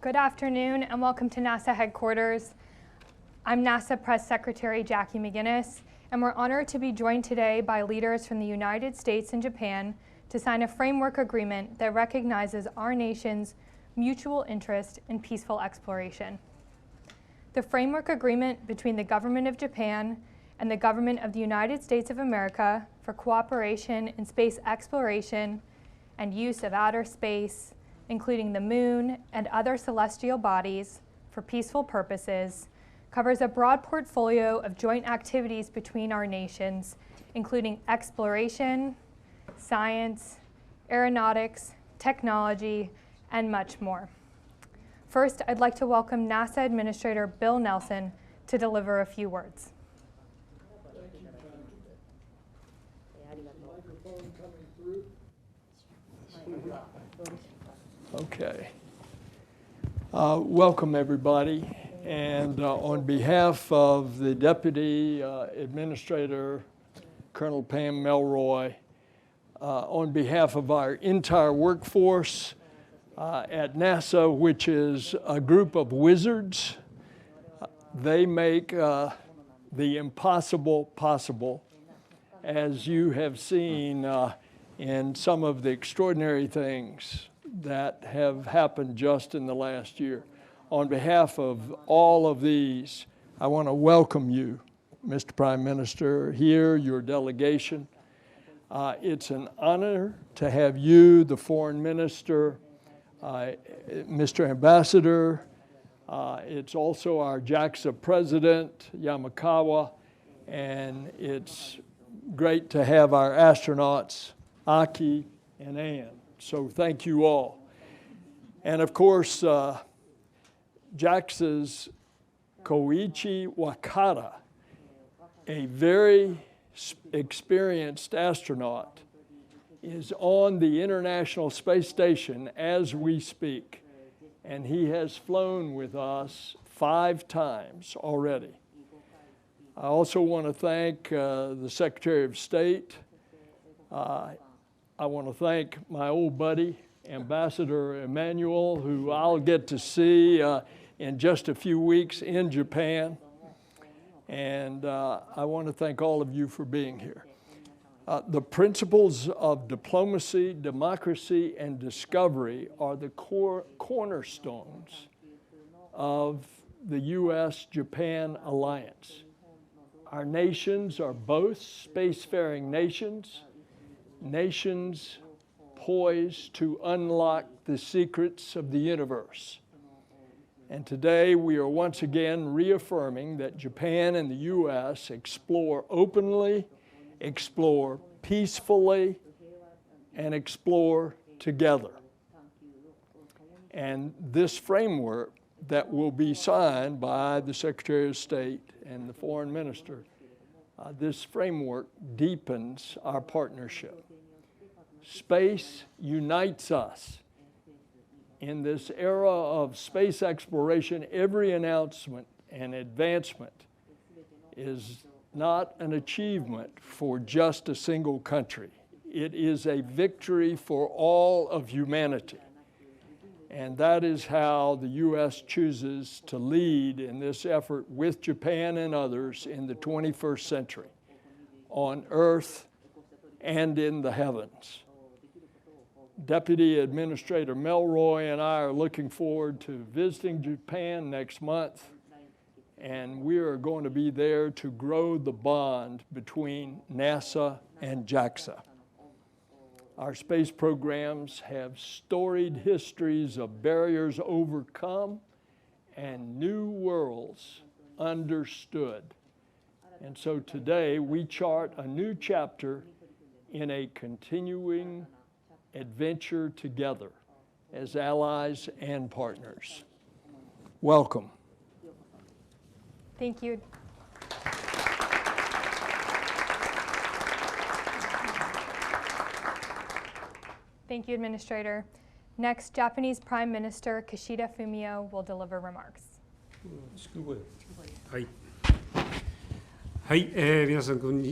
Good afternoon and welcome to NASA headquarters. I'm NASA Press Secretary Jackie McGinnis, and we're honored to be joined today by leaders from the United States and Japan to sign a framework agreement that recognizes our nation's mutual interest in peaceful exploration. The framework agreement between the government of Japan and the government of the United States of America for cooperation in space exploration and use of outer space, including the moon and other celestial bodies for peaceful purposes, covers a broad portfolio of joint activities between our nations, including exploration, science, aeronautics, technology, and much more. First, I'd like to welcome NASA Administrator Bill Nelson to deliver a few words. Okay. Welcome, everybody. And on behalf of the Deputy Administrator, Colonel Pam Melroy, on behalf of our entire workforce at NASA, which is a group of wizards, they make the impossible possible, as you have seen in some of the extraordinary things that have happened just in the last year. On behalf of all of these, I want to welcome you, Mr. Prime Minister, here, your delegation. It's an honor to have you, the Foreign Minister, Mr. Ambassador. It's also our JAXA President, Yamakawa, and it's great to have our astronauts, Aki and Ann. So thank you all. And of course, JAXA's Koichi Wakata, a very experienced astronaut, is on the International Space Station as we speak. And he has flown with us 5 times already. I also want to thank the Secretary of State. I want to thank my old buddy, Ambassador Emanuel, who I'll get to see in just a few weeks in Japan. And I want to thank all of you for being here. The principles of diplomacy, democracy, and discovery are the cornerstones of the U.S.-Japan alliance. Our nations are both spacefaring nations, nations poised to unlock the secrets of the universe. And today we are once again reaffirming that Japan and the U.S. explore openly, explore peacefully, and explore together. And this framework that will be signed by the Secretary of State and the Foreign Minister, this framework deepens our partnership. Space unites us. In this era of space exploration, every announcement and advancement is not an achievement for just a single country. It is a victory for all of humanity. And that is how the U.S. chooses to lead in this effort with Japan and others in the 21st century, on Earth and in the heavens. Deputy Administrator Melroy and I are looking forward to visiting Japan next month, and we are going to be there to grow the bond between NASA and JAXA. Our space programs have storied histories of barriers overcome and new worlds understood. And so today we chart a new chapter in a continuing adventure together as allies and partners. Welcome. Thank you. Thank you, Administrator. Next, Japanese Prime Minister Kishida Fumio will deliver remarks. はい、皆さんこん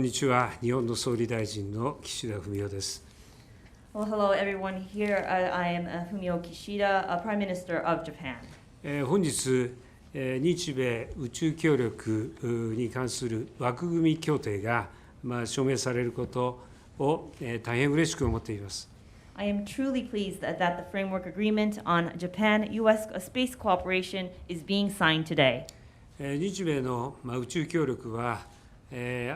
にちは。日本の総理大臣の岸田文雄です。Well, hello everyone. Here I am Fumio Kishida, Prime Minister of Japan. 本日、日米宇宙協力に関する枠組み協定が、署名されることを、大変嬉しく思っています。I am truly pleased that the framework agreement on Japan-U.S. space cooperation is being signed today. 日米の、宇宙協力は、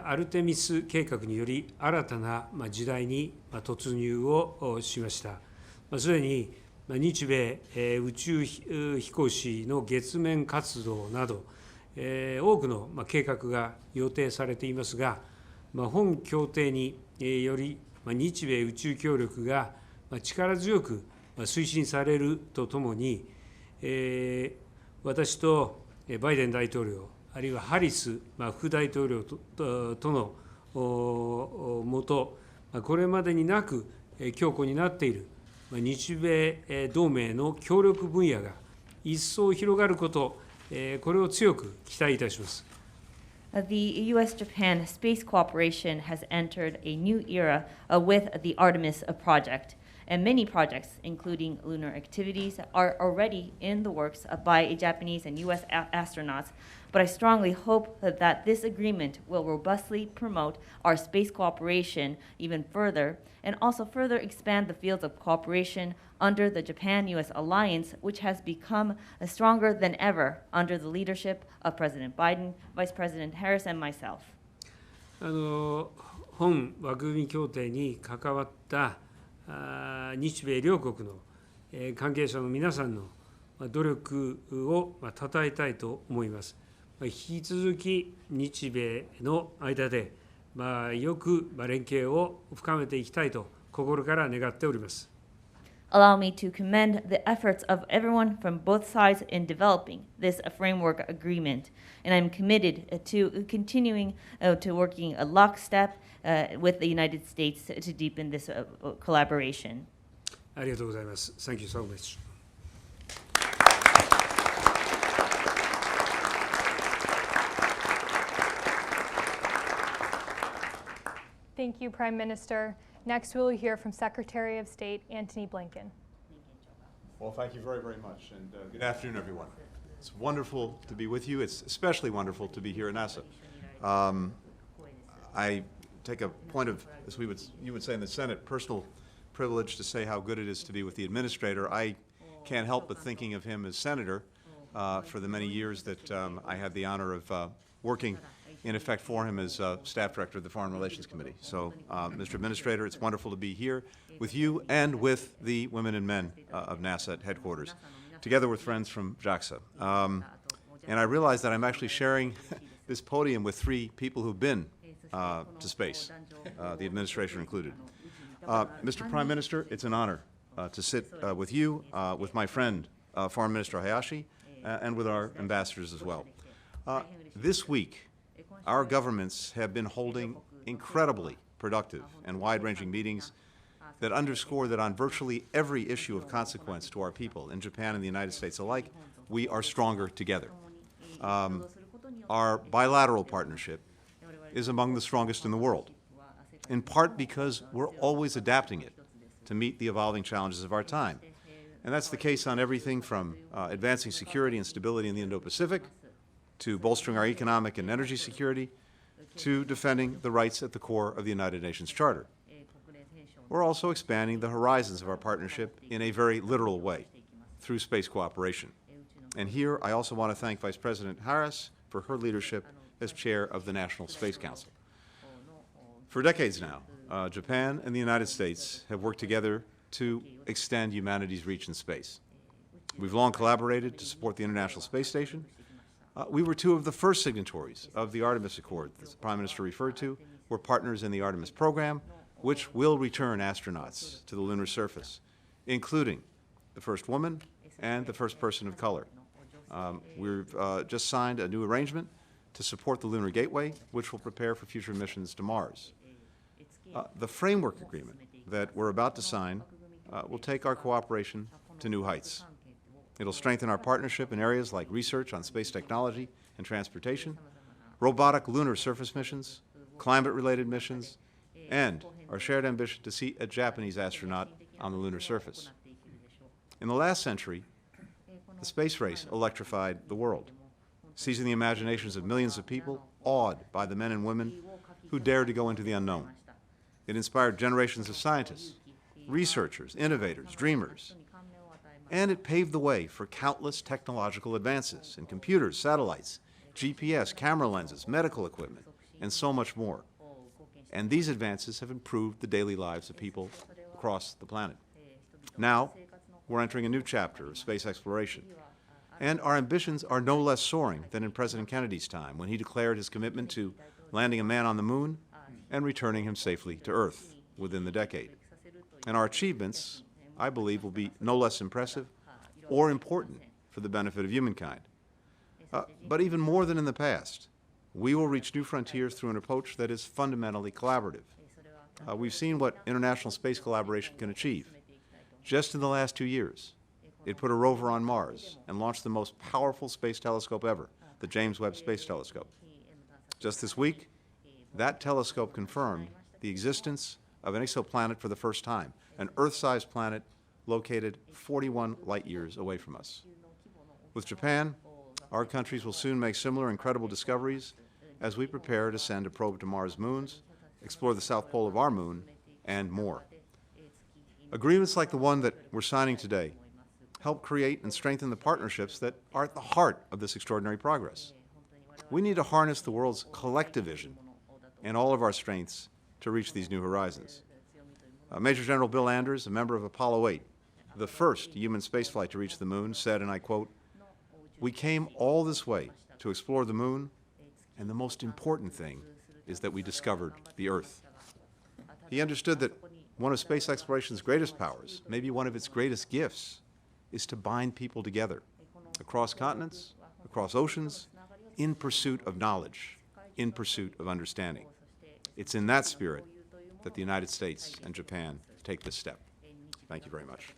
アルテミス計画により新たな、時代に、突入をしました。すでに、日米、宇宙飛行士の月面活動など、多くの、計画が予定されていますが、本協定により、日米宇宙協力が力強く推進されるとともに、私とバイデン大統領、あるいはハリス副大統領とのもと、これまでになく強固になっている日米同盟の協力分野が一層広がること、これを強く期待いたします。The U.S.-Japan space cooperation has entered a new era with the Artemis project, and many projects, including lunar activities, are already in the works by Japanese and U.S. astronauts. But I strongly hope that this agreement will robustly promote our space cooperation even further, and also further expand the fields of cooperation under the Japan-U.S. alliance, which has become stronger than ever under the leadership of President Biden, Vice President Harris, and myself. 本枠組み協定に関わった日米両国の関係者の皆さんの努力を称えたいと思います。引き続き日米の間でよく連携を深めていきたいと心から願っております。Allow me to commend the efforts of everyone from both sides in developing this framework agreement, and I'm committed to continuing to working lockstep with the United States to deepen this collaboration. ありがとうございます。Thank you so much. Thank you, Prime Minister. Next, we will hear from Secretary of State Antony Blinken. Well, thank you very, very much, and good afternoon, everyone. It's wonderful to be with you. It's especially wonderful to be here at NASA. I take a point of, as you would say in the Senate, personal privilege to say how good it is to be with the administrator. I can't help but thinking of him as senator for the many years that I had the honor of working in effect for him as staff director of the Foreign Relations Committee. So, Mr. Administrator, it's wonderful to be here with you and with the women and men of NASA at headquarters, together with friends from JAXA. And I realize that I'm actually sharing this podium with three people who've been to space, the administration included. Mr. Prime Minister, it's an honor to sit with you, with my friend, Foreign Minister Hayashi, and with our ambassadors as well. This week, our governments have been holding incredibly productive and wide-ranging meetings that underscore that on virtually every issue of consequence to our people in Japan and the United States alike, we are stronger together. Our bilateral partnership is among the strongest in the world, in part because we're always adapting it to meet the evolving challenges of our time. And that's the case on everything from advancing security and stability in the Indo-Pacific, to bolstering our economic and energy security, to defending the rights at the core of the United Nations Charter. We're also expanding the horizons of our partnership in a very literal way through space cooperation. And here I also want to thank Vice President Harris for her leadership as chair of the National Space Council. For decades now, Japan and the United States have worked together to extend humanity's reach in space. We've long collaborated to support the International Space Station. We were two of the first signatories of the Artemis Accord that the Prime Minister referred to. We're partners in the Artemis program, which will return astronauts to the lunar surface, including the first woman and the first person of color. We've just signed a new arrangement to support the Lunar Gateway, which will prepare for future missions to Mars. The framework agreement that we're about to sign will take our cooperation to new heights. It'll strengthen our partnership in areas like research on space technology and transportation, robotic lunar surface missions, climate-related missions, and our shared ambition to see a Japanese astronaut on the lunar surface. In the last century, the space race electrified the world, seizing the imaginations of millions of people, awed by the men and women who dared to go into the unknown. It inspired generations of scientists, researchers, innovators, dreamers, and it paved the way for countless technological advances in computers, satellites, GPS, camera lenses, medical equipment, and so much more. And these advances have improved the daily lives of people across the planet. Now, we're entering a new chapter of space exploration, and our ambitions are no less soaring than in President Kennedy's time, when he declared his commitment to landing a man on the moon and returning him safely to Earth within the decade. And our achievements, I believe, will be no less impressive or important for the benefit of humankind. But even more than in the past, we will reach new frontiers through an approach that is fundamentally collaborative. We've seen what international space collaboration can achieve. Just in the last 2 years, it put a rover on Mars and launched the most powerful space telescope ever, the James Webb Space Telescope. Just this week, that telescope confirmed the existence of an exoplanet for the first time, an Earth-sized planet located 41 light years away from us. With Japan, our countries will soon make similar incredible discoveries as we prepare to send a probe to Mars' moons, explore the south pole of our moon, and more. Agreements like the one that we're signing today help create and strengthen the partnerships that are at the heart of this extraordinary progress. We need to harness the world's collective vision and all of our strengths to reach these new horizons. Major General Bill Anders, a member of Apollo 8, the first human spaceflight to reach the moon, said, and I quote, "We came all this way to explore the moon, and the most important thing is that we discovered the Earth." He understood that one of space exploration's greatest powers, maybe one of its greatest gifts, is to bind people together across continents, across oceans, in pursuit of knowledge, in pursuit of understanding. It's in that spirit that the United States and Japan take this step. Thank you very much.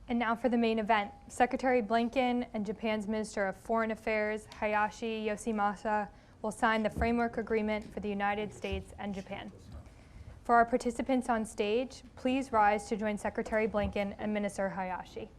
And now for the main event. Secretary Blinken and Japan's Minister of Foreign Affairs Hayashi Yoshimasa will sign the framework agreement for the United States and Japan. For our participants on stage, please rise to join Secretary Blinken and Minister Hayashi.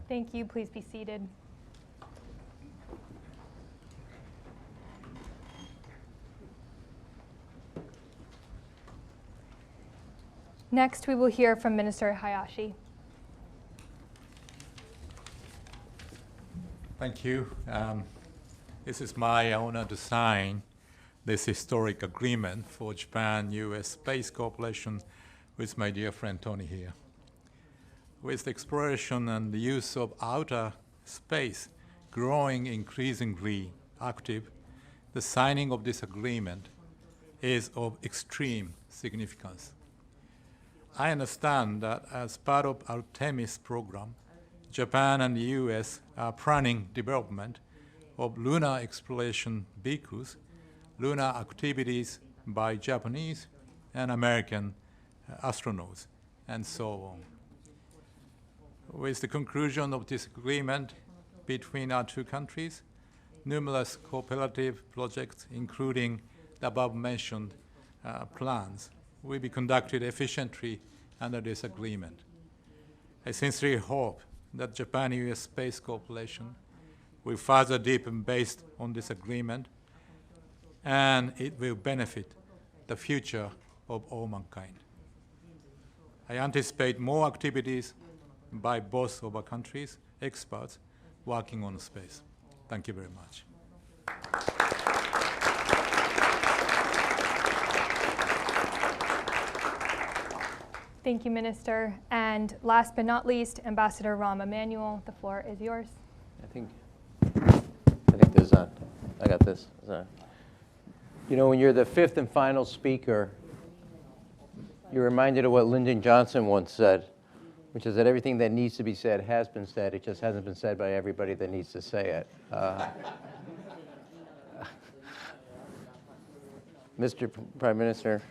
Thank you. Please be seated. Next, we will hear from Minister Hayashi. Thank you. This is my honor to sign this historic agreement for Japan-US space cooperation with my dear friend Tony here. With the exploration and the use of outer space growing increasingly active, the signing of this agreement is of extreme significance. I understand that as part of Artemis program, Japan and the US are planning development of lunar exploration vehicles, lunar activities by Japanese and American astronauts, and so on. With the conclusion of this agreement between our two countries, numerous cooperative projects, including the above-mentioned plans, will be conducted efficiently under this agreement. I sincerely hope that Japan-US space cooperation will further deepen based on this agreement, and it will benefit the future of all mankind. I anticipate more activities by both of our countries' experts working on space. Thank you very much. Thank you, Minister. And last but not least, Ambassador Rahm Emanuel, the floor is yours. I think there's I got this. You know, when you're the fifth and final speaker, you're reminded of what Lyndon Johnson once said, which is that everything that needs to be said has been said. It just hasn't been said by everybody that needs to say it. Mr. Prime Minister,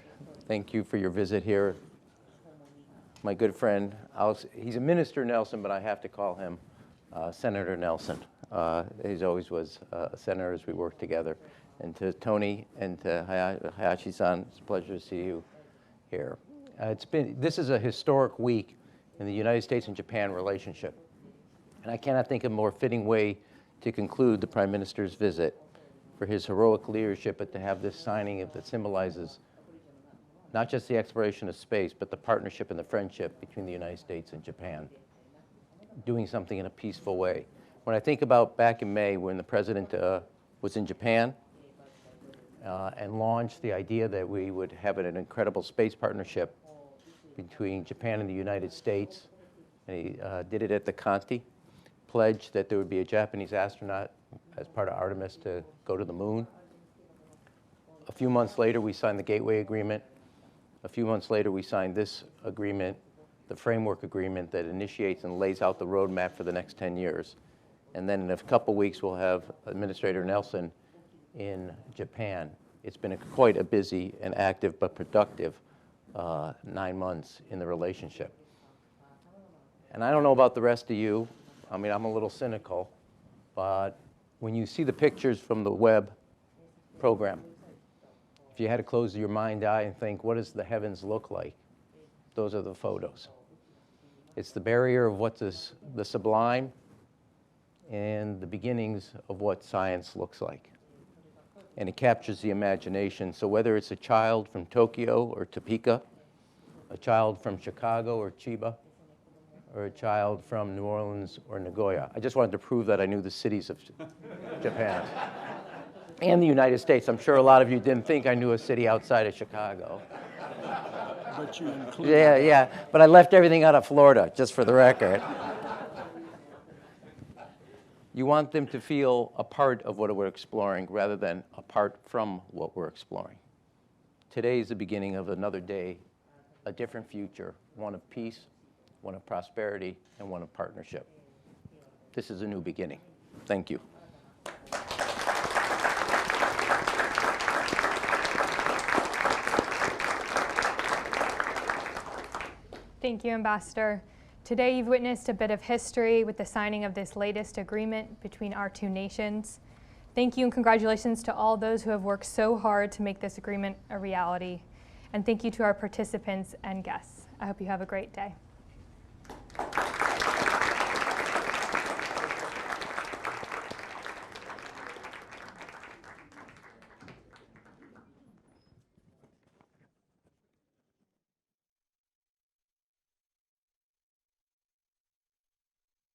thank you for your visit here. My good friend, he's a Minister Nelson, but I have to call him Senator Nelson. He always was a senator as we worked together. And to Tony and to Hayashi-san, it's a pleasure to see you here. This is a historic week in the United States and Japan relationship. And I cannot think of a more fitting way to conclude the Prime Minister's visit for his heroic leadership, but to have this signing that symbolizes not just the exploration of space, but the partnership and the friendship between the United States and Japan, doing something in a peaceful way. When I think about back in May when the President was in Japan and launched the idea that we would have an incredible space partnership between Japan and the United States, and he did it at the Conti, pledged that there would be a Japanese astronaut as part of Artemis to go to the moon. A few months later, we signed the Gateway Agreement. A few months later, we signed this agreement, the framework agreement that initiates and lays out the roadmap for the next 10 years. And then in a couple weeks, we'll have Administrator Nelson in Japan. It's been quite a busy and active but productive 9 months in the relationship. And I don't know about the rest of you. I mean, I'm a little cynical, but when you see the pictures from the web program, if you had to close your mind's eye and think, what does the heavens look like? Those are the photos. It's the barrier of what is the sublime and the beginnings of what science looks like. And it captures the imagination. So whether it's a child from Tokyo or Topeka, a child from Chicago or Chiba, or a child from New Orleans or Nagoya. I just wanted to prove that I knew the cities of Japan. And the United States. I'm sure a lot of you didn't think I knew a city outside of Chicago. But you include Yeah. But I left everything out of Florida, just for the record. You want them to feel a part of what we're exploring rather than apart from what we're exploring. Today is the beginning of another day, a different future, one of peace, one of prosperity, and one of partnership. This is a new beginning. Thank you. Thank you, Ambassador. Today you've witnessed a bit of history with the signing of this latest agreement between our two nations. Thank you and congratulations to all those who have worked so hard to make this agreement a reality. And thank you to our participants and guests. I hope you have a great day.